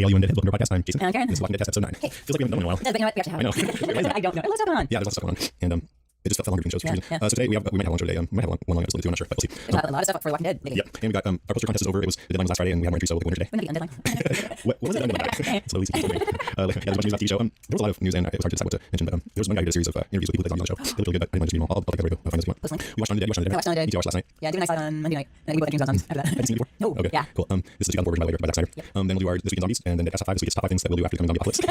Hey, all you into welcome to our podcast. I'm Jason. And I'm Karen. This is Walking Dead Test episode 9. Hey. Feels like we haven't done one in a while. But you know what? We have to have I know. it. I don't know. Let's have on. Yeah, there's lots of stuff going on. And it just felt longer between shows for some reason. So today we might have one show today. We might have one long episode too, I'm not sure, but we'll see. There's a lot of stuff for The Walking Dead. Maybe. Yep. And we got our poster contest is over. The deadline was last Friday and we have one entry, so we'll get winner today. When did the deadline? What was it? Slowly seems to be. There's a bunch of news about the TV show. There was a lot of news and it was hard to decide what to mention, but there was one guy who did a series of interviews with people that on the show. It was really good, but I didn't want to read them all. I'll take everybody. I'll find this if you want. We watched On the Dead. I watched On the Dead. Did you watch last night? Yeah, David and I saw it on Monday night. And we both had dreams on after that. Have you seen it before? No. Okay. Yeah. Cool. This is the 2004 version by Zack Snyder. Yep. Then we'll do our This Week in Zombies, and then the Cast Top 5. This week it's top 5 things that we'll do after becoming zombie apocalypse.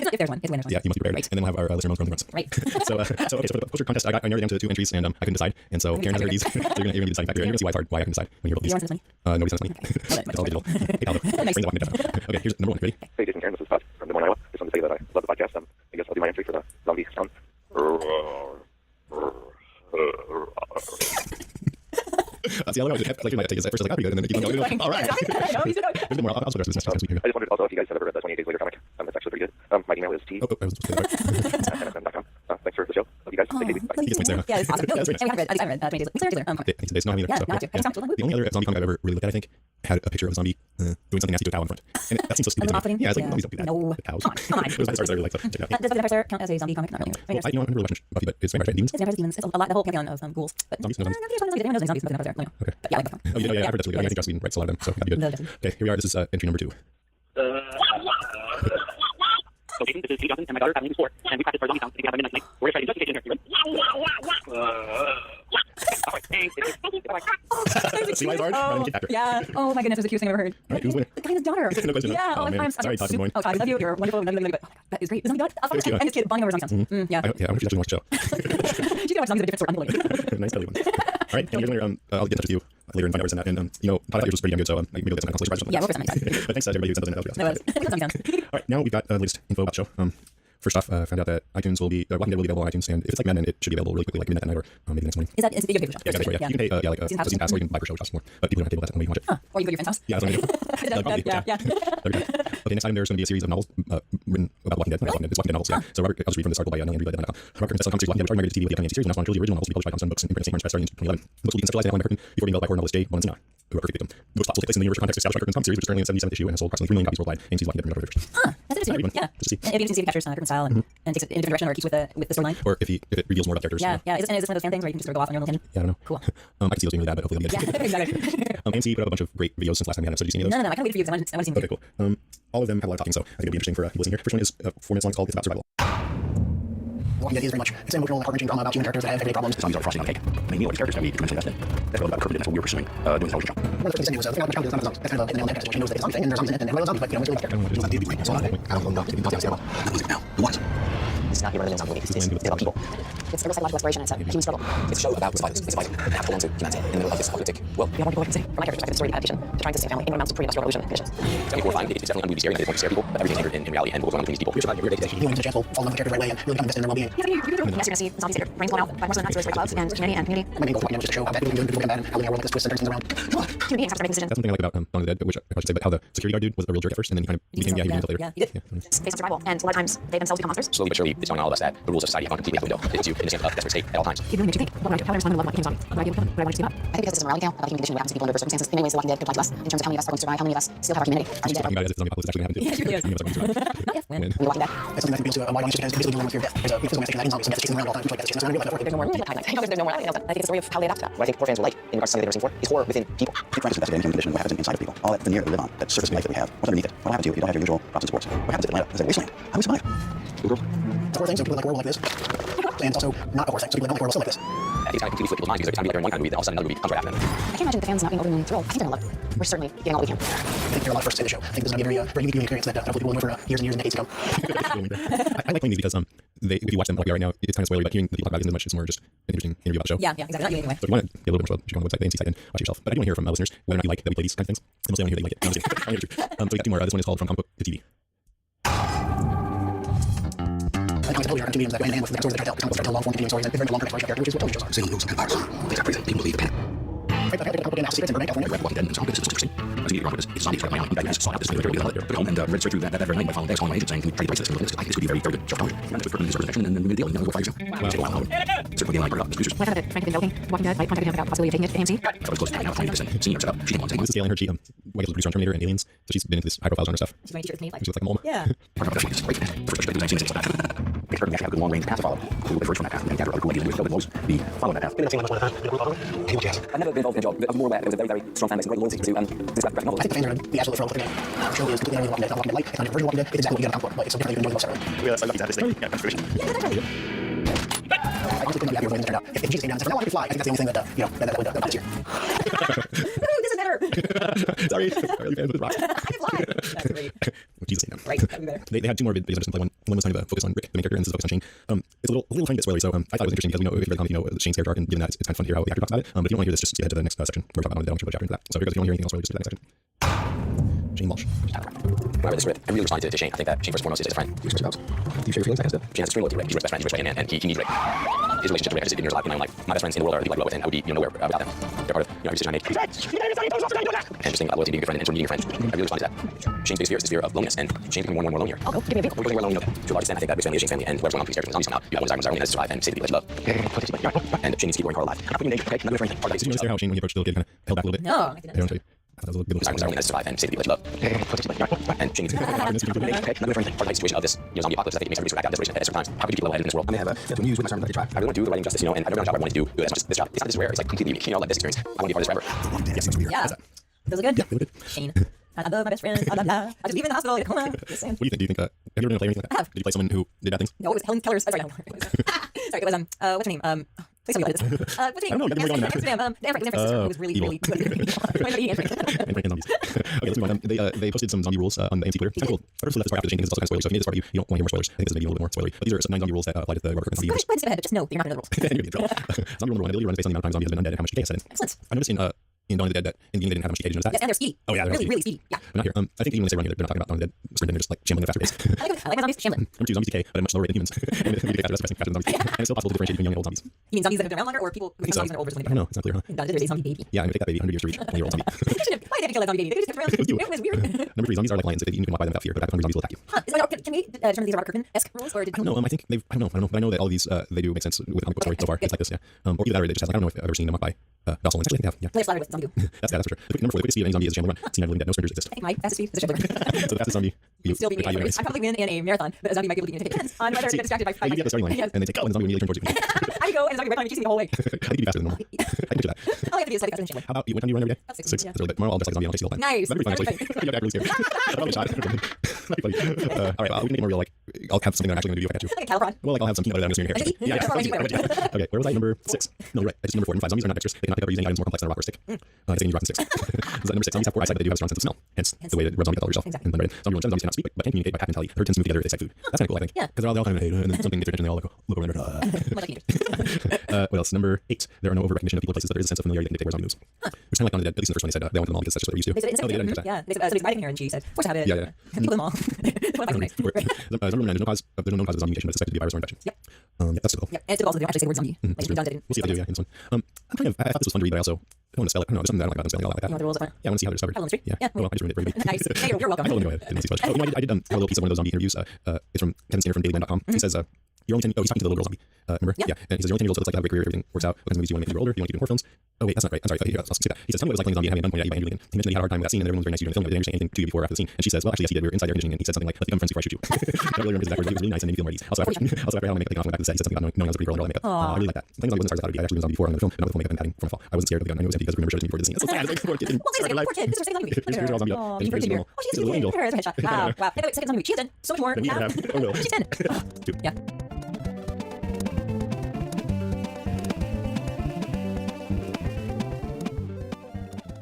If there's one. It's when there's one. Yeah, you must be prepared. Right. And then we'll have our listener runs. Right. So for the poster contest, I narrowed it down to 2 entries, and I couldn't decide. And so Karen has heard these. So you're gonna be deciding factor. And you're gonna see why it's hard, why I can decide when you roll these. Do you want to send us money? Nobody sends money. It's all digital. Hey, Paolo. Nice. Bring the Walking Dead down. Okay, here's number 1. Ready? Hey, Jason, Karen, this is Todd from Des Moines, Iowa. Just wanted to say that I love the podcast. I guess I'll do my entry for the zombie sound. See, I love how I like take it at first. I was like, that'd be good, and then keep on going. All right. I know, he's good. There's more. I'll switch this next time. I just wondered also if you guys have ever read the 28 Days Later comic. It's actually pretty good. My email is t. I was supposed to say that. @msn.com. Thanks for the show. Love you guys. Take it easy. Bye. Thank you. Yeah, it's awesome. Yeah, that's very And we haven't read, at least I haven't read 28 Days. Days, no, I mean, Yeah, so, no, I have to. The only other zombie comic I've ever really looked at, I think, had a picture of a zombie doing something nasty to a cow in front. And that seems so stupid. Off-putting? Yeah, it's like, Yeah. zombies don't do that. No. The cows. Come on. It was the start, so I really liked it. Check it out. Does Vampire Slayer count as a zombie comic? Not really. Well, I'm not really watching Buffy, but it's Vampire Demons. It's Vampires, Demons. It's a lot, the whole pantheon of ghouls. But Zombies? No zombies. everyone knows zombies, but Vampires Slayer. Okay. But yeah, I like that. Oh, yeah, I've heard that's really good. I think Joss Whedon writes a lot of them, so that'd be good. Okay, here we are. This is entry number 2. So, Jason, this is Katie Johnson, and my daughter, Kathleen, is 4, and we practiced our zombie sounds together midnight tonight. We're going to try to investigate in here. You ready? All right, thanks. See why it's hard? I didn't get after. Yeah. Oh my goodness, it was the cutest thing I've ever heard. All right, who's winning? The guy and his daughter. No question. Yeah. Oh, man. I'm Sorry, Todd from Des Moines. Oh, Todd, I love you. You're wonderful. That is great. Isn't that good? And this kid bonding over zombie sounds. Yeah. I wonder if she's actually watched the show. She can watch zombies of a different sort. I'm Nice, tell you one. All right, and here's later. I'll get in touch with you later and find out what's in that. And Todd, I thought yours was pretty damn good, so maybe we'll get some consolation prize or something. Yeah, we'll get something. But thanks to everybody who sent those in. That was That was zombie sounds. All right, now we've got the latest info about the show. First off, found out that iTunes will be Walking Dead will be available on iTunes, and if it's like Mad Men, it should be available really quickly, like midnight that night or maybe next morning. Is that it's a video show? Yeah, that's right. Yeah, you can pay like a season pass, or you can buy per show, which costs more. But people don't have to pay that when you watch it. Or you go to your friend's house. Yeah, that's what I'm gonna do. Yeah. There we go. Okay, next time there's going to be a series of novels written about Walking Dead. It's Walking Dead novels. Yeah. So Robert, I'll just read from this article by Neil Reed. Robert Kirkman says Walking Dead started TV with the upcoming series, and now on trilogy original novels will be published by Thomson Books in print St. Martin's Press starting in 2011. Books will be conceptualized and outlined by Kirkman before being developed by horror novelist J. Monzina, who wrote Perfect Victim. Books will take place in the universal context established by Kirkman's Tom series, which is currently in its 77th issue and has sold approximately 3 million copies worldwide. And sees Walking Dead from another version. That's interesting. Yeah. Just to see. And if you can see if he captures Kirkman's style and takes it in a different direction, or keeps with the storyline. Or if it reveals more about characters. Yeah. Is this one of those fan things where you can just sort of go off on your own tangent? Yeah, I don't know. Cool. I can see those being really bad, but hopefully they'll be good. Yeah, exactly. AMC put up a bunch of great videos since last time we had an episode. Did you see any of those? No. I can't wait for you because I want to see them. Okay, cool. All of them have a lot of talking, so I think it'll be interesting for people listening here. First one is 4 minutes long. It's called It's About Survival. Walking Dead is very much it's an emotional, heart-wrenching drama about human characters that have everyday problems. The zombies are frosting on the cake. I mean, these characters have to be tremendously invested. That's what about Kirby, that's what we were pursuing doing this television show. One of the first things he said was, the thing about the zombies, that's kind of a nail in the head. She knows that it's a zombie thing, and there's zombies in it, and everybody loves zombies, but you know, it's really character. It's not David, so I don't know. Who is it now? Who was? It's not your religion, it's about people. It's a real psychological exploration. It's a human struggle. It's a show about survivors. It's surviving and have to hold on to humanity in the middle of this apocalyptic world. We have more people who can say, from my character's perspective, story adaptation to trying to sustain family in amounts of pre-industrial revolution conditions. It's definitely horrifying. It's definitely unbelievably scary, and it's going to scare people, but everything's anchored in reality and what goes on between these people. You're surviving your day to day. Healing is a chance to fall in love with the characters right way and really become invested in their well-being. Yes, you're going to see zombies that are brains blown out by more than not serious clouds and humanity and community. My main goal for Walking Dead was just to show how bad people can do and bad and how living our world like this twists and turns things around. Human beings have to make decisions. That's something I like about Dawn of the Dead, which I should say, but how the security guard dude was a real jerk at first, and then he kind of became, he became later. Yeah, he did. Based on survival. And a lot of times, they themselves become monsters. Slowly but surely, it's showing all of us that the rules of society have gone completely out the window. It puts you in a state of desperate state at all times. Keep doing what you think. What would I do? How would I respond to love about became zombie? Would I be able to? Would I want to see that? I think because this is a morality tale about the human condition, what happens to people under circumstances. In many ways, The Walking Dead could apply to us in terms of how many of us are going to survive, how many of us still have our humanity. I'm talking about it as if zombie apocalypse actually happened. Yeah, it really is. Many of us are going to survive. Yes, when? When you're Walking Dead, it's something that appeals to a wide audience because basically dealing with fear of death. There's a physical manifestation that in zombies, and that's chasing them around all the time, much like that's chasing us around in real life. There's no more. There's no more. I think the story of how they adapt to that. What I think horror fans will like in regards to something they've never seen before is horror within people. Keep trying to investigate in human condition, what happens inside of people, all that veneer that we live on, that surface life that we have, what's underneath it, what happens to you if you don't have your usual props and sports, what happens to Atlanta, it's a wasteland, how do we survive? It's a horror thing, so people like a world like this. And it's also not a horror thing, so people that don't like a world still like this. It's kind of completely flip people's minds because every time we like in one kind of movie, then all of a sudden another movie comes right after them. I can't imagine the fans not being overly thrilled. I think they're gonna love it. We're certainly getting all we can. I think there are a lot of firsts in the show. I think this is going to be a very unique viewing experience that hopefully people will enjoy for years and years and decades to come. I like playing these because if you watch them like we are right now, it's kind of spoilery, but hearing the people talk about it isn't much. It's more just an interesting interview about the show. Yeah, exactly. Not you anyway. So if you want to get a little bit more, you should go on the website, the AMC site, and watch it yourself. But I do want to hear from listeners whether or not you like that we play these kinds of things. And mostly I want to hear that you like it. No, I'm just kidding. So we got 2 more. This one is called From Comic Book to TV. I comics totally are continuums that go hand in hand with the stories that try to tell. The comics try to tell long-form continuing stories and different long character, which is what television shows are. Sailing rules and empires. Things are crazy. People believe panic. Right, but I picked up a couple games secrets in Burbank, California. Walking Dead and so on. This is interesting. I was immediately wrong with this. It's zombies right now. I'm back saw this video took it home and read straight through that very night by following calling my agent saying, can we try to price this? I think this could be very, very good show television. And with Kirkman perception and then we made a deal and now we go fire yourself. Take a while. Certainly the line brought up the producers. What about Frank developing Walking Dead? I contacted him about possibility of taking it to AMC. I was close to now trying to get this in. Senior set up. She didn't want to take This is Gail and her. She was a producer on Terminator and Aliens. So she's been into this high-profile genre stuff. She's wearing t-shirts with me. Like, She looks like a mole. yeah. It's great. First I did 19 minutes like that. It's perfect. We actually have a good long-range path to follow. We'll diverge from that path and gather other cool ideas with those. We follow that path. I've never been involved in a job. I was more aware there was a very, very strong fan base and great loyalty to this graphic novel. I think the fans are going to be absolutely thrilled with it. The show is completely unrelated to Walking Dead. Light, it's not a version of Walking Dead. It's exactly what you get on Outboard, but it's so different than most of it. Yeah, so I love this thing. Yeah, that's great. I honestly couldn't be happier with the way things turned out. If Jesus came down and said, "No, I can fly," I think that's the only thing that that would this year. Ooh, this is better. Sorry, you fans with the rocks. I can fly. That's great. Jesus came down. Right, that'd be better. They had two more videos I just play. One was kind of a focus on Rick, the main character, and this is a focus on Shane. It's a little tiny bit spoilery, so I thought it was interesting because if you read the comic, Shane's character arc, and given that it's kind of fun to hear how the actor talks about it. But if you don't want to hear this, just get to the next section where we talk about it. I'll chapter into that. So if you don't hear anything else, really just get to the next section. Shane Walsh. When I read the script, I really responded to Shane. I think that Shane, first and foremost, is a friend. Do you share your feelings? I guess. Shane has extreme loyalty to Rick. He's Rick's best friend. He's Rick's right-hand man, and he needs Rick. His relationship to Rick has just 15 years alive in my own life. My best friends in the world are the people I grew up with, and I would be nowhere without them. They're part of every decision I make. And just thinking about loyalty, being a good friend, and meeting your friends. I really responded to that. Shane's biggest fear is the fear of loneliness, and Shane's becoming more and more lonelier. Oh, give me a vehicle. We're going more lonely, to a large extent. I think that Rick's family is Shane's family, and whatever's going on with these characters and zombies come out, you have one desire to survive and save the people that you love. And Shane needs to keep working hard alive. I'm not putting you in danger, okay? I'm not going to part of that. Did you notice there how Shane, when he approached the little kid, kind of held back a little bit? No, I I didn't. don't tell you. I thought that was a good little Desire to survive and save the people that you love. And Shane needs to keep working hard alive. Okay? I'm not going to part of the situation of this zombie apocalypse. I think it makes everybody sort of act out desperation at certain times. How could you keep level-headed in this world? I may have a news with my sermon that I try. I really want to do the writing justice, and I've never done a job I want to do good as much as this job. It's not this rare. It's like completely unique. Like this experience. I want to be a part of this forever. Yes, it's weird. Yeah. How's that? Those are good. Yeah, they look good. Shane. I love my best friend. Blah, blah, blah. I just leave him in the hospital in a coma. Just saying. What do you think? Do you think, have you ever been a play or anything like that? I have. Did you play someone who did bad things? No, it was Helen Keller's. Sorry, no. Sorry, it was what's her name? Please tell me what it is. What's her name? I don't know, you got me wrong on that. Amsterdam. Anne Frank. It was really, evil. really good. Anne Frank. And Frank and zombies. Okay, let's move on. They posted some zombie rules on the AMC Twitter. It's kind of cool. I first left this part after the Shane because it's also kind of spoilers. So if you made this part, you don't want to hear more spoilers. I think this is maybe a little bit more spoilery. But these are some 9 zombie rules that apply to the Robert Kirkman Go zombie ahead and skip ahead, but just know that you're not going to know the rules. Zombie rule 1, ability runs based on the amount of time zombie has been undead and how much decay has set in. Excellent. I noticed in Dawn of the Dead that in the game they didn't have much decay. Did you notice that? Yes, and they're speedy. Oh, yeah, they're really, speedy. really speedy. Yeah. But not here. I think even when they say run, they're not talking about Dawn of the Dead sprinting. They're just like shambling at a faster pace. I like my zombies shambling. Number 2, zombies decay, but at a much slower rate than humans. And they decay faster than zombies. And it's still possible to differentiate between young and old zombies. You mean zombies that have been around longer, or people who become zombies when they're older? I don't know. It's not clear, huh? There's a zombie baby. Yeah, I'm gonna take that baby 100 years to reach a 1-year-old zombie. Why did they kill that zombie baby? They just kept around. It was weird. Number 3, zombies are like lions. If they eat, you can walk by them without fear, but after 100 zombies will attack you. Huh? Can we determine these are Robert Kirkman-esque rules, or did I don't know. I think they've. I don't know. But I know that all these they do make sense with comic book story so far. It's like this, yeah. Or either that, or they just have, like, I don't know if I've ever seen them up by Bell Solomon. Actually, I think they have. Yeah, Blair Slattery with zombie? that's for sure. Number 4, the quickest speed of any zombie is a shambling run. Seen Never Living Dead. No sprinters exist. I think my fastest speed is a shambling. So the fastest zombie you Still beat me. anyways. I probably win in a marathon, but a zombie might be able to beat me. It depends on whether I get distracted by You get the starting line, Yes. and they take out, and the zombie immediately turns towards you. I go and the zombie right behind me, chasing me the whole way. I think you'd be faster than normal. I can do that. All I have to do is slightly faster than shambling. How about you? What time do you run every day? About 6, 6. yeah. That's really good. Tomorrow I'll dress like a zombie and I'll chase you all the time. Nice. That'd be fun, actually. Perfect. You'd be really scared. That'd be a shot. That'd be funny. All right, we can make it more real. Like, I'll have something that I'm actually going to do if I have to. Like a Calipron. Well, like I'll have some peanut butter that I'm just going to Like a hair. tea? Yeah. Okay, where was I? Number 6. No, you're right. I just number 4. Number 5. Zombies are not dexterous. They cannot pick up or use any items more complex than a rock or a stick. I think you rock and sticks. Number 6. Zombies have 4 eyesight, but they do have a strong sense of smell. Hence the way that red zombie gets all over yourself. Exactly. And number 8. Zombie rule 7. Zombies cannot speak, but can communicate by tap mentality. Third tends to move together if they sight food. That's kind of cool, I think. Yeah. Because they're all kind of hate, and then something gets their attention, they all look over and they're Much like you. what else? Number 8. There are no over recognition of people places, but there is a sense of familiarity that can dictate where zombie moves. Which is kind of like on the Dead. At least in the first one they said they went to them all because that's just what they're used to. They said Oh, they didn't catch that. yeah. They said, somebody's riding here, and she said, force habit. Yeah. People them all. Number 9. There's no known cause of zombie mutation, but it's suspected to be a virus or infection. Yep. That's cool. Yeah, and it's also they don't actually say the word zombie. Like John didn't. We'll see if they do, yeah, in this one. I thought this was fun to read, but I also don't want to spell it. I don't know, there's something that I don't like about them spelling all like that. You want the rules of fire? Yeah, I want to see how they're discovered. How the mystery? Yeah. Yeah. Well, I just ruined it for you. Nice. Hey, you're welcome. I told him to go ahead. Didn't see much. Oh, I did have a little piece of one of those zombie interviews. It's from Kevin Skinner from DailyMan.com. He says, you're only 10. Oh, he's talking to the little girl zombie. Remember? Yeah. And he says, you're only 10 years old, so it's like have a great career, everything works out. What kinds of movies do you want to make when you're older? Do you want to keep doing horror films? Oh, wait, that's not right. I'm sorry. Here, I'll skip that. He says, tell me what it was like playing a zombie and having a gun pointed at you by Andrew Lincoln. He mentioned that he had a hard time with that scene, and everyone was very nice to you during the film, but they didn't understand anything to you before or after the scene. And she says, well, actually, yes, he did. We were inside there conditioning, and he said something like, let's become friends before I shoot you. I don't really remember his exact words, but he was really nice and made me feel more at ease. Also, after Helen make the conflict back to the set, he said something about knowing I was a pretty girl and all that makeup. I really like that. Playing zombie wasn't hard as I thought it would be. I actually was on before on the film, but not with full makeup and padding from a fall. I wasn't scared of the gun. I knew it was empty because I remember showing me before the scene. That's so sad. It's like poor kid. Well, wait a second, poor kid. This was a second zombie movie. Here's all zombie up. Oh, And she's here's pretty normal. Oh, she's She's a little angel. Her as a headshot. Wow, wow. Hey, wait, second zombie movie. She has done so much more. Than we Now, have. Or will. she's 10. Two. Yeah.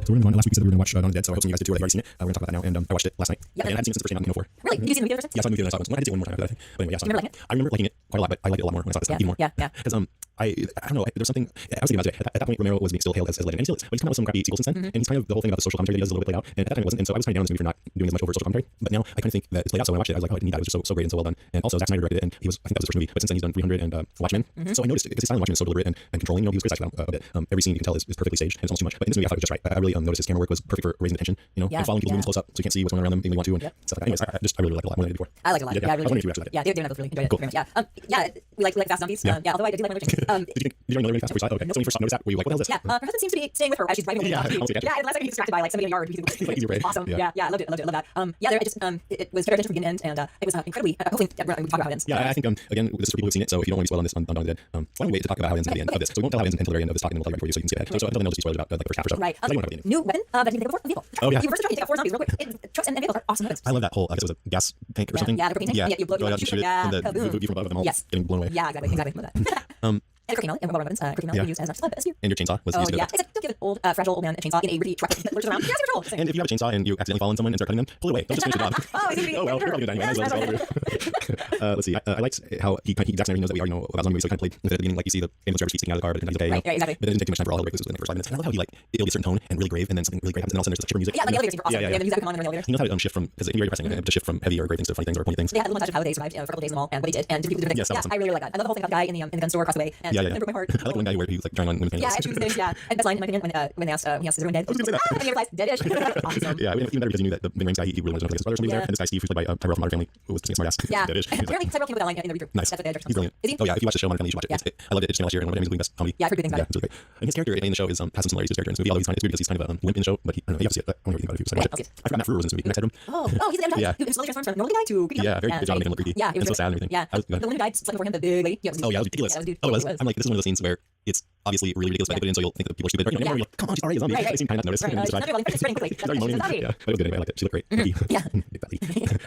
So we're going to go on. Last week we said we were going to watch Dawn of the Dead, so I hope some of you guys did too, or they've already seen it. We're going to talk about that now, and I watched it last night. Yeah. And I hadn't seen it since the first time out in 04. Really? Did you see the movie first? Yeah, I saw the movie and I saw it once. Well, I had to see it one more time after that, I think. But anyway, yeah, I saw You remember it. I remember liking it quite a lot, but I liked it a lot more when I saw it this time, even more. Yeah. Because I don't know, there's something, I was thinking about it, at that point Romero was being still hailed as legend, and he still is, but he's come out with some crappy sequels since then, and he's kind of, the whole thing about the social commentary that he does is a little bit played out, and at that time it wasn't, and so I was kind of down on this movie for not doing as much overt social commentary, but now I kind of think that it's played out, so when I watched it, I was like, oh, I didn't need that, it was just so great and so well done, and also Zack Snyder directed it, and he was, I think that was his first movie, but since then he's done 300 and Watchmen, so I noticed, because his style in Watchmen is so deliberate and controlling, he was criticized about a bit, every scene you can tell is perfectly staged, and it's almost too much, but in this movie I thought it was just right, I really noticed his camera work was perfect for raising the tension, and following people's movements close up, so you can't see what's going on around them, being they want to, and stuff like that. Anyways, I really like it a lot more than I did before. I like it a lot. Yeah, I really I was wondering if you actually liked it. Yeah, David and I both really enjoyed it Cool. very much. Yeah. We like fast zombies. Yeah, although I did like Murder Jenkins. Did you know really fast before you saw it? Okay. So when you first noticed that, were you like, what the hell is this? Yeah, her husband seems to be staying with her as she's driving away. Yeah, Yeah, almost like and last second he was distracted by like somebody in the yard. Like easy prey. Awesome. Yeah. Yeah, I loved it. Love that. Yeah, it just it was very attention from beginning to end, and it was incredibly. Hopefully, we can talk about how it ends. Yeah, I think again, this is for people who've seen it. So if you don't want to spoil on this on Dawn of the Dead, why don't we wait to talk about how it ends at the end of this? So we won't tell how it ends until the very end of this talk, and we'll tell you right before you so you can see it. So until then, I'll just be spoilers about like the first half or so. Right. I don't know about the ending. New weapon that you can take before a vehicle. Oh, yeah. You reverse the truck, you take out 4 zombies real quick. Trucks and vehicles are awesome weapons. I love that whole. I guess it was a gas tank or something. Yeah, the propane tank. Yeah, Yeah, you blow it out, you shoot it, yeah, and the kaboom. view from above of them all Yes. getting blown away. Yeah, exactly. Love that. And a crooked melon, and weapons. Crooked melon we use as our best. And your chainsaw was Oh used to do yeah, that. except don't give an old, fragile old man a chainsaw in a rickety truck that lurches around. He has control. And if you have a chainsaw and you accidentally fall on someone and start cutting them, pull it away. Don't just finish the job. Oh, he's oh well, you're probably gonna die anyway. Might as well just follow through. Let's see. I liked how he Zack Snyder knows that we already know about zombie movies, so he kind of played with it at the beginning. Like you see the Game of Thrones feet sticking out of the car, but he's okay. Right, exactly. But it didn't take too much time for all the breaks. This was within the first 5 minutes. And I love how he like it'll be a certain tone and really grave, and then something really grave happens, and all of a sudden there's like chipper music. Yeah, like the elevator scene for awesome. Yeah. The music come on in the elevator. He knows how to shift from because it's very depressing to shift from heavy or grave things to funny things or pointy things. They had a little touch of how they survived for a couple days in the mall and what he did and different things. Yes, that was awesome. I really like that. I love the whole thing about the guy in the gun store across the way. And it broke my heart. I like the one guy where he was like trying on women's Yeah, and she was things. Yeah, and best line in my opinion when they asked he asked, "Is everyone dead?" I was gonna say that. And he replies, "Dead-ish." Awesome. Yeah, even better because he knew that the Ving Rhames guy, he really wanted to know his brother or somebody there, and this guy Steve, who's played by Tyrell from Modern Family, who was just a smart ass. Yeah. Deadish. He's like, Apparently, several came with that line in the read-through. nice. That's what the director. He's brilliant. Is he? Oh yeah, if you watch the show Modern Family, you should watch it. Yeah. I loved it. It's channel last year, and Modern Family's doing best comedy. Yeah, I've heard good things about Yeah, it's really great. And his character in the show is has some similarities to his character in this movie. Although it's weird because he's kind of a limp in the show, but I don't know, you have to see it. I want to read about it if you watch it. I forgot Matt Frewer was in this movie. Next Headroom. Oh, he's the guy Yeah. who slowly transforms from normal guy to creepy. Yeah, very good job making him look creepy. Yeah, it and was so sad and everything. Yeah, the one who died slightly before him, the big lady. Yeah, Oh yeah, it was ridiculous. Yeah, that was dude. Oh, it was. It was. I'm like, this is one of those scenes where it's obviously really ridiculous, but I put it in so you'll think that people are stupid. But you're like, come on, she's already a zombie. Right. They seem kind of not notice. Right. And She's she's not really spreading quickly. she's already moaning. Yeah. But it was good anyway. I liked it. She looked great. Yeah. Big Betty.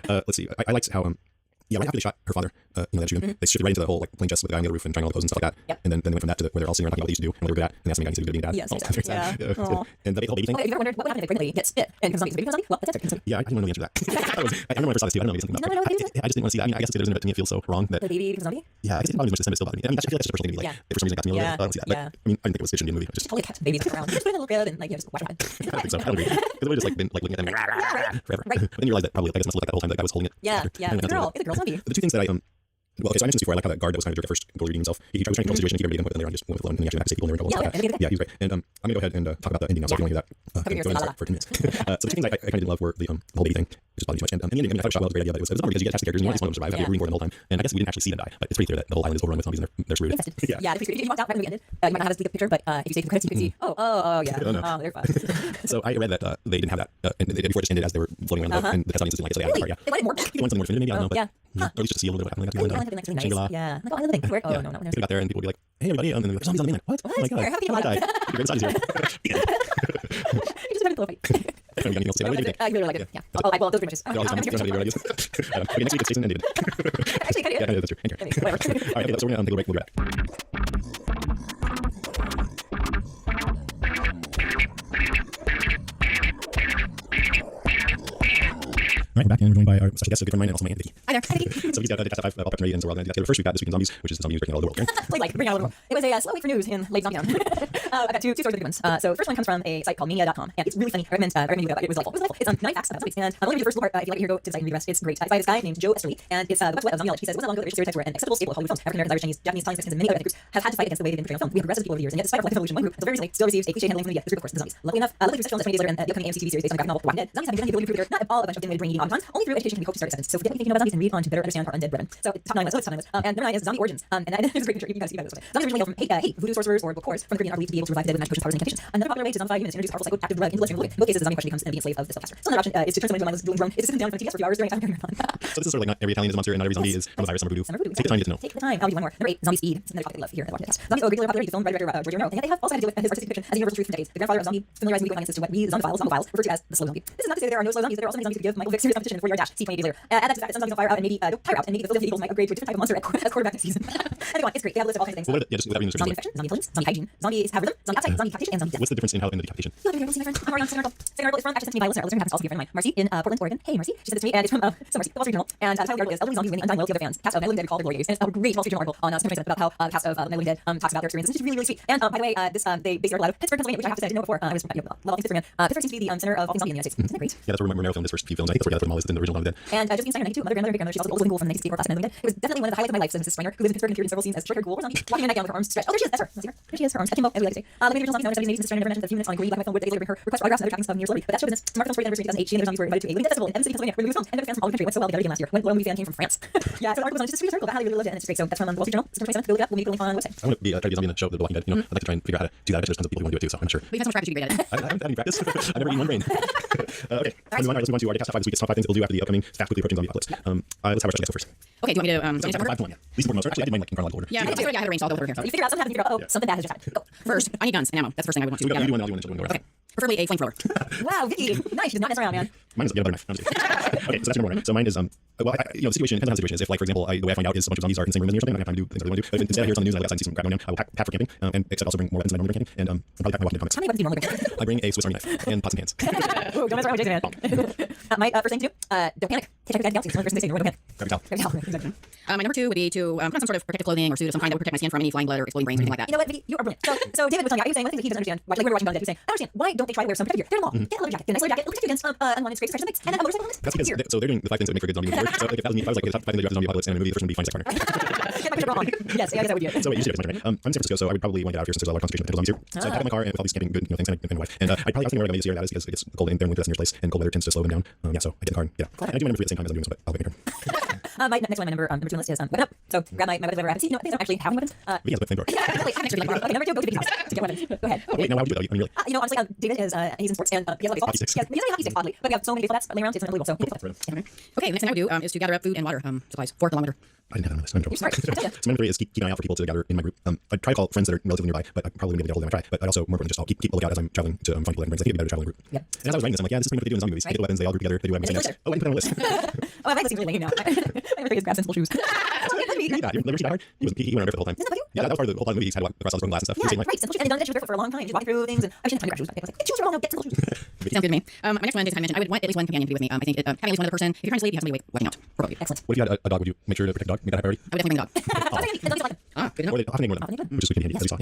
Let's see. I liked how yeah, right after they shot her father, that shoot him, they shifted right into the whole like playing chess with the guy on the other roof and trying all the poses and stuff like that. Yep. And then they went from that to where they're all sitting around talking about what they used to do and what they were good at, and that's when the guy needs to be good at being a dad. Yes, Oh, exactly. very sad. Yeah. It's good. And the big whole baby thing. Okay, have you ever wondered what would happen if they pregnantly get spit and becomes zombies? Baby becomes zombie? Well, that's it. Yeah, I didn't want to know the answer to that. I remember when I first saw this too. I don't know something about it. I just didn't want to see that. I mean, I guess it's good, but to me it feels so wrong that. The baby becomes zombie? Yeah, I guess it probably was much to still bothered me. I mean, I feel like that's just a personal thing to be like, if for some reason it got to me a little bit, I don't see that. But I mean, I didn't think it was shouldn't be in the movie. I just Totally kept babies around. Just put in a little crib and like just watch them. I don't think so. I don't agree. Because we just like been like looking at them like, forever. Right. But then you realize that probably I guess must have looked at that whole time that guy was holding it. Yeah. It's a girl. It's a girl zombie. The two things that I well, okay, so I mentioned this before. I like how that guard that was kind of a jerk at first, totally redeemed himself. He was trying to control the situation, keep everybody but then later on just went with the flow and he actually had to save people and they were in trouble. Yeah, he was great. And I'm gonna go ahead and talk about the ending now. So if you want to hear that, for 10 minutes. So the two things I kind of didn't love were the whole baby thing, which is probably too much. And the ending, I mean, I thought it shot well, it was a great idea, but it was hard because you get attached to characters and you want these one of them survive. You're rooting for them the whole time. And I guess we didn't actually see them die, but it's pretty clear that the whole island is overrun with zombies and they're screwed. Yeah, if you walked out right when we ended, you might not have to see the picture, but if you take the credits, you can see. Oh, yeah. Oh, they're fun. So I read that they didn't have that, and before it just ended as they were floating around and the test audiences didn't like it, so they added that part. Yeah. They wanted more. They wanted something more definitive, maybe, I don't know, but Yeah. or at least just see a little bit of what happened. Like, really nice. Yeah. Like, oh, I love living. Oh, no. They got there and people would be like, hey, everybody, and then there's zombies on the mainland. What? Oh my god. How How did I die? You're inside here. You just have a fight. I don't got anything else to say. What do you think? I really like it. Yeah. Well, those are pretty much. All these comments, don't have any ideas. Okay, next week it's Jason and David. Actually, kind of. Yeah, that's true. And Karen. Whatever. All right, okay, so we're gonna take a break. We'll be back. All right, we're back and we're joined by our special guest, a good friend of mine, and also my aunt Vicky. Hi there. So he's got the Cast 5 all prepped and ready, and so we're all going to get together. First we've got This Week in Zombies, which is the zombie news breaking all over the world. Like, bring out a little more. It was a slow week for news in late zombie town. I've got two stories of good ones. So first one comes from a site called Mania.com, and it's really funny. I recommend you go. It was delightful. It's 9 facts about zombies, and I'll read the first little part. If you like it, here, go to the site and read the rest. It's great. It's by this guy named Joe Esterly, and it's the website of Zombie Knowledge. He says, it wasn't long ago that racial stereotypes were an acceptable staple of Hollywood films. African Americans, Irish, Chinese, Japanese, Italians, Mexicans, and many other ethnic groups have had to fight against the way they've been portrayed on film. We have progressed as people over the years, and yet despite collective evolution, one group until very recently still receives a cliche handling from the media. This group, of course, the zombies. Luckily enough, luckily through such films like 20 Days Later and the upcoming AMC TV series based on the graphic novel The Walking Dead, zombies have been given the ability to prove they're not all a bunch of dimwitted brain eating automatons. Only through education can we hope to start acceptance. So forget what you think about zombies and read on to better understand our undead brethren. So top 9 list. And number 9 is zombie origins. And there's a great picture. You guys see this. Zombies originally hail from hate, voodoo sorcerers or book horrors from the Caribbean are believed to be able to revive the dead with magic potions, powers, and incantations. Another popular way to zombify humans is to introduce a powerful psychoactive drug into the bloodstream of the living. In both cases, the zombie in question becomes an obedient slave of the spellcaster. So another option is to turn someone into a mindless dueling drone. It's to sit down in front of TVS for a few hours during a time during your fun. So this is sort of like not every Italian is a monster and not every zombie is from a virus, some are voodoo. Take the time to get to know. Take the time. I'll do one more. Number 8, zombie speed. It's another topic I love here at the Walking Dead. Zombies owe great deal of popularity to film by director George Romero, and yet they have also had to deal with his artistic fiction as a universal truth for decades. The grandfather of zombie familiarized movie audiences to what we zombophiles refer to as the slow zombie. This is not to say there are no slow zombies. There are also many zombies who give Michael Vick serious competition in 40-yard dash. See 28 days later. Add that to the fact that some zombies will fire out and maybe tire out, and maybe the Philadelphia Eagles might upgrade to a different type of monster as quarterback next season. Anyway, it's great. They have a list of all kinds of things. Well, yeah, just without reading the Zombie description. infection, zombie intelligence, zombie hygiene, zombies have rhythm, zombie appetite, zombie capitation, and zombie death. What's the difference in how in the decapitation? I'm already on second article. Second article is from, actually sent to me by a listener. A listener happens to also be a friend of mine. Marcy in Portland, Oregon. Hey, Marcy. She sent this to me, and it's from Marcy, the Wall Street Journal. And the title of the article is Elderly Zombies Winning Undying Loyalty of Their Fans. Cast of Night of the Living Dead recall their glory days. And it's a great Wall Street Journal article on September 27th about how the cast of Night of the Living Dead talks about their experiences. It's just really, really sweet. And by the way, this they based the article out of Pittsburgh, Pennsylvania, which I have to say I didn't know before. I was love Pittsburgh, man. Pittsburgh seems to be the center of all things zombie in the United States. Isn't that great? Yeah, that's where Romero filmed his first few films. I think that's where for the Mall is in the original Dawn of the Dead. And Josephine Steiner, 92, mother, grandmother, great grandmother. She's also the oldest Ghoul from the 1964 class of Men Living Dead. It was definitely one of the highlights of my life, says Mrs. Steiner, who lives in Pittsburgh and appeared in several scenes as short-haired ghoul or zombie, walking the night down with her arms stretched. Oh, there she is. That's her. Let's see her. There she is. Her arms. Akimbo, as we like to say. The main original zombies known as zombies in the 80s, Mrs. Steiner never mentioned that a few minutes on Green, black and white film would decades later bring her request for autographs and other trappings of near celebrity. But that's show business. Mark Films for the anniversary of 2008. She and the other zombies were invited to a living dead festival in Evan City, Pennsylvania, where the movie was filmed. And the fans from all over the country went so well together again last year. When one movie fan came from France. Yeah, so the article was on just a sweet article about how they really loved it, and it's just great. So that's from the Wall Street Journal. September 27th. Go look it up. We'll be on the website. I want to try to be a zombie in the show, The Walking Dead. I'd like to try and figure out how to do that. I bet there's tons of people who want to do it too, so I'm not sure. But you have so much practice, you'd be great at it. I haven't had any practice. I've never eaten one brain. Okay. Let's move on to our top 5 this week. It's top 5 things that we'll do after the upcoming fast, quickly approaching zombie apocalypse. Let's have our special guest go first. Okay, do you want me to So, 5 to 1, yeah. Least important most. Actually, I did mine like in chronological order. Yeah, I had a range, so I'll go over here. You figure out something happened, you figure out, something bad has just happened. Go. First, I need guns and ammo. That's the first thing I would want So to you gather. do one, I'll do one, and we'll go around. Okay. Preferably a flamethrower. Wow, Vicky. Nice. She does not mess around, man. Mine is a butter knife. I'm just kidding. Okay, so that's number 1. So mine is well, the situation depends on the situation. If, like, for example, the way I find out is a bunch of zombies are in the same room with me or something, I don't have time to do things I really want to do. But if instead I hear something on the news and I go outside and see some crap going down, I will pack for camping, and except also bring more weapons than I normally bring camping, and I'll probably pack my weapon in comics. How many weapons do you normally bring? I bring a Swiss Army knife and pots and pans. Ooh, don't mess around with Jason, man. My first thing to do, don't panic. Hitchhiker's Guide to the Galaxy. It's one of the first things they say. Don't panic. Grab your towel. Grab your towel. Exactly. My number 2 would be to put on some sort of protective clothing or suit of some kind that would protect my skin from any flying blood or exploding brains or anything like that. You know what, Vicky? You are brilliant. So David was telling me, he was saying one thing that he doesn't understand. Like we were watching Dawn of the Dead, he was saying, I don't understand. Why don't they try to wear some protective gear? They're in the mall. Get a leather jacket. Get a nice leather jacket. It'll protect you against unwanted scrapes, scratches, and bites. And then a motorcycle helmet. That's because so they're doing the 5 things that make for a good zombie movie. So like, if that was me, if I was like the top 5 things that do after zombie apocalypse in a movie, the first one would be Find Sex Partner. Get my picture wrong. Yes, I guess I would do it. So wait, you should right? I'm in San Francisco, so I would probably want to get out of here since there's a lot of concentration of potential zombies here. So I pack up my car and with all these camping good things and my wife. And I was thinking where I'm going to see that is because it gets cold in there and winter, that's in your place, and cold weather tends to slow them down. Yeah, so I get in the car and get out. And I do my number 3 at the same time as I'm doing this, but I'll get here. My next one, my number 2 on the list is weapon up. So grab my weapons whenever I have. See, you know, these don't actually have weapons. He has a flamethrower. Yeah, wait, have an extra like, okay, number 2, go to Vicky's house to get weapons. Go ahead. Wait, no, why would you do that? I mean, really? You know, honestly, David is he's in sports and he has a lot of Hockey sticks. He has a hockey stick, oddly, but we have so many baseball bats laying around, it's unbelievable. So Okay, the next thing I would do is to gather up food and water supplies for the long winter. I didn't have that on my list. You're smart. So my number 3 is keep an eye out for people to gather in my group. I'd try to call friends that are relatively nearby, but I probably wouldn't be able to get hold of them. I try. But I'd also, more important, just I'll keep a lookout as I'm traveling to find people and friends. I think it'd be better to travel in a group. Yep. And as I was writing this, I'm like, yeah, this is pretty much what they do in zombie movies. They get the weapons, they all group together, they do weapons. It's And oh, I didn't put it on the list. Oh, I like this seems really lame now. My number 3 is grab sensible shoes. You never see Die Hard? He went under the whole time. Isn't that what you? Yeah, that was part of the whole movie. He had to walk across all those broken glass and stuff. He was Yeah, saying, like, right. Simple shoes. And they've done that barefoot for a long time. Just walking through things. And I shouldn't have shoes. I was like, shoes are all now. Get simple shoes. Sounds good to me. My next one is, as I mentioned, I would want at least one companion to be with me. I think having at least one other person, if you're trying to sleep, you have somebody watching out for both of you. Excellent. what if you had a dog? Would you make sure to protect the dog? Make that a priority? I would definitely bring the dog. It doesn't like Good enough. Or they often ignore them, which is really handy. As you saw.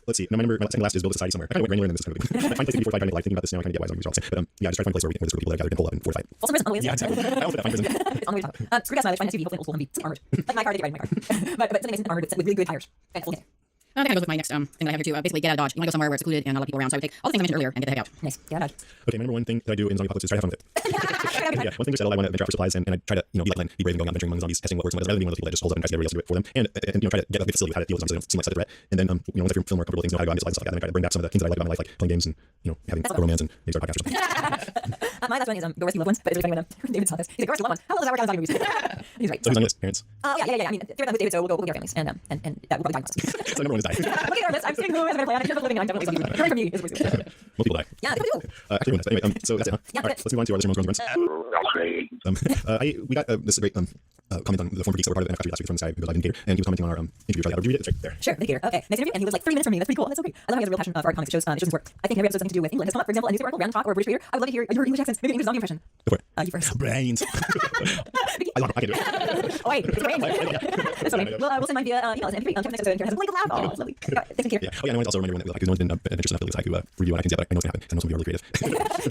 Let's see. Now, my second last is build a society somewhere. I kind of went granular in this kind of thing. I find places before I find my life. Thinking about this now, I kind of get why zombies are all the same. But yeah, just try to find a place where this group of people together can pull up and fortify it. Folsom Prison on the way. Yeah, exactly. I also find prison. On the way to top. Screw gas mileage, find SUV, hopefully an old school Humvee, something armored. Like my car, I get riding my car. but something nice and armored with really good tires. And full tank. That kind of goes with my next thing that I have here too. Basically, get out of Dodge. You want to go somewhere where it's secluded and not a lot of people around. So I would take all the things I mentioned earlier and get the heck out. Nice. Yeah, Dodge. Okay, my number 1 thing that I do in zombie apocalypse is try to have fun with it. Yeah, one thing is settle. I want to venture out for supplies, and I try to be like Glenn, be brave and going out venturing among zombies, testing what works and what doesn't, rather than being one of those people that just holds up and tries to get everybody else to do it for them. And try to get a good facility with how to deal with zombies so they don't seem like such a threat. And then once I feel more comfortable, things how to go out and do supplies and stuff like that, and I try to bring back some of the things that I like about my life, like playing games and having a romance and maybe start a podcast or something. My last one is go rescue loved ones, but it's really funny when David saw this. He's like, go rescue loved ones. How well does that work out in zombie movies? He's right. So who's on this? Parents. Yeah. I mean, they're done with David, so we'll get our families, and that will probably die. So number 1 is die. Look at our list. I'm saying who has a better plan. I should have living. I'm definitely zombie. Coming from me is what Most people die. Yeah, they do. Actually, but anyway, so that's it, huh? Yeah, all right, let's move on to our listeners' runs. We got this great comment on the former geeks that were part of the NF last week from this guy who goes live in Gator, and he was commenting on our interview. I'll read it. It's right there. Sure, Gator. Okay, next interview, and he lives like 3 minutes from me. That's pretty cool. That's so great. I love how he has a real passion for art comics. It shows his work. I think every episode has something to do with England. Has come up, for example, a newspaper article, Random Talk, or a British reader. I would love to hear your English accents, maybe an English zombie impression. Go for it. You first. Brains. I can do it. Oh wait, it's brains. That's okay. We'll send mine via email as an MP3. Next episode has a blank laugh. Oh, it's lovely. Thanks, Gator. Yeah. Oh yeah. And I also remember when like no one's been adventurous enough to like review on iTunes yet, but I know it's gonna happen. I know some of you are really creative.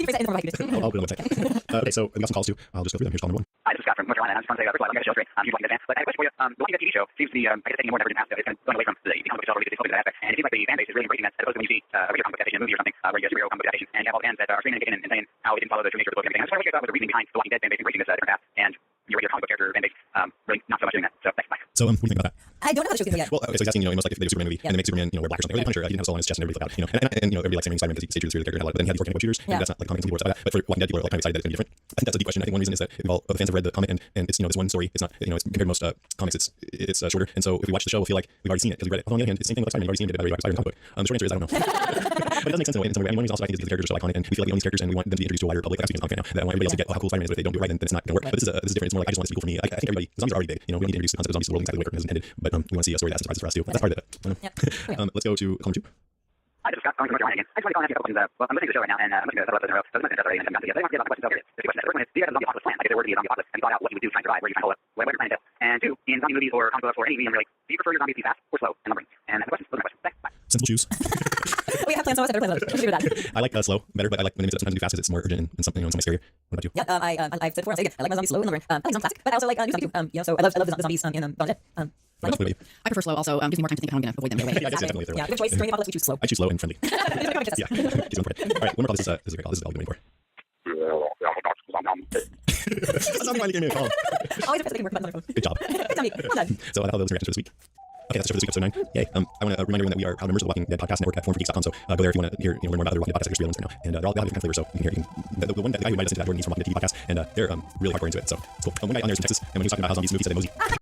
You phrase that in the form of I'll put it on the website. Okay, so we got some calls too. I'll just go through them. Here's call number 1. Hi, this is Scott from North Carolina. I just want to say, first of all, I'm going to show straight. Huge Walking Dead fan. But I have a question for you. The Walking Dead TV show seems to be, I guess, taking a more divergent path. It's kind of going away from the comic book itself, really, it's focused on that aspect. And it seems like the fan base is really embracing that, as opposed to when you see a regular comic book adaptation, a movie or something, where you get a superhero comic book adaptation, and you have all the fans that are screaming and kicking and saying how it didn't follow the true nature of the book and everything. I just want to get what the reasoning behind the Walking Dead fan base embracing this different path, and your regular comic book character fan base really not so much doing that. So, thanks, bye. So what do you think about that? I don't know how the show's going to go yet. Well, okay, so he's asking, almost like if they do a Superman movie and they make Superman, wear black or something. Or the Punisher, he didn't have a soul on his chest and everybody flipped out, and everybody likes saying Spider-Man because he stayed true to the character. But then he had these organic shooters, and that's not like comics and people about that. But for Walking Dead, people are like kind of excited that it's going to be different. I think that's a deep question. I think one reason is that the fans have read the comic and it's this one story. It's not it's compared to most comics, it's shorter. And so if we watch the show, we'll feel like we've already seen it because we read it. On the other hand, it's the same thing with Spider-Man. We've already seen it by Spider-Man comic book. The short answer is I don't know. But it doesn't make sense in a way. In some way, I mean, one reason also I think is because the characters are so iconic and we feel like we own these characters and we want them to be introduced to a wider public. That's what comic now. That I want everybody else to get how cool Spider-Man is, but if they don't do it right, then it's not going to work. But this is different. It's more like I just want to see people for me. I think everybody zombies are already big. We don't need to introduce the concept of zombies to the world exactly the way Kirkman has intended. But we want to see a story that has surprises for us too. That's part of it. Let's go to column 2. Hi, this is Scott, calling from North Carolina again. I just want to call and ask you a couple questions. Well, I'm listening to the show right now, and I'm listening to several episodes in a row. So I'm listening to already, and I'm not together. They want to get a lot of questions over here. There's 2 questions. The first one is, do you have a zombie apocalypse plan? Like, if there were to be a zombie apocalypse, have you thought out what you would do to try and survive? Where you try and hold up? What you're trying to do? And 2, in zombie movies or comic books or any medium, really, do you prefer your zombies to be fast or slow and lumbering? And that's the question. Those are my questions. Thanks. Bye. Simple shoes. We have plans, so I better plan those. Let's do that. I like slow better, but I like when they sometimes do fast because it's more urgent and something, in some scarier. What about you? Yeah, I've said before, I'll say again, I like my zombies slow and loving. I like zombie classic, but I also like new zombie too. So I love the zombies in Dawn of the Dead. What about you? I prefer slow. Also, gives me more time to think how I'm going to avoid them right away. Yeah, I guess definitely throw Yeah, we have a choice. During the apocalypse, we choose slow. I choose slow and friendly. Yeah. Keep going for it. All right, one more call. This is a great call. This is all you're waiting for. That's not why you gave me a call. Always a thinking work button on my phone. Good job. Good zombie. Well done. So that's all those reactions for this week. Okay, that's it for this week, episode 9. Yay. I want to remind everyone that we are proud members of the Walking Dead Podcast Network at forumforgeeks.com. So go there if you want to hear, learn more about other Walking Dead podcasts that you're streaming right now. And they're all have different flavors, so you can hear. The guy who invited us into that, Jordan, he's from Walking Dead TV podcast, and they're really hardcore into it. So it's cool. One guy on there is from Texas, and when he was talking about how zombies movies, he said emoji.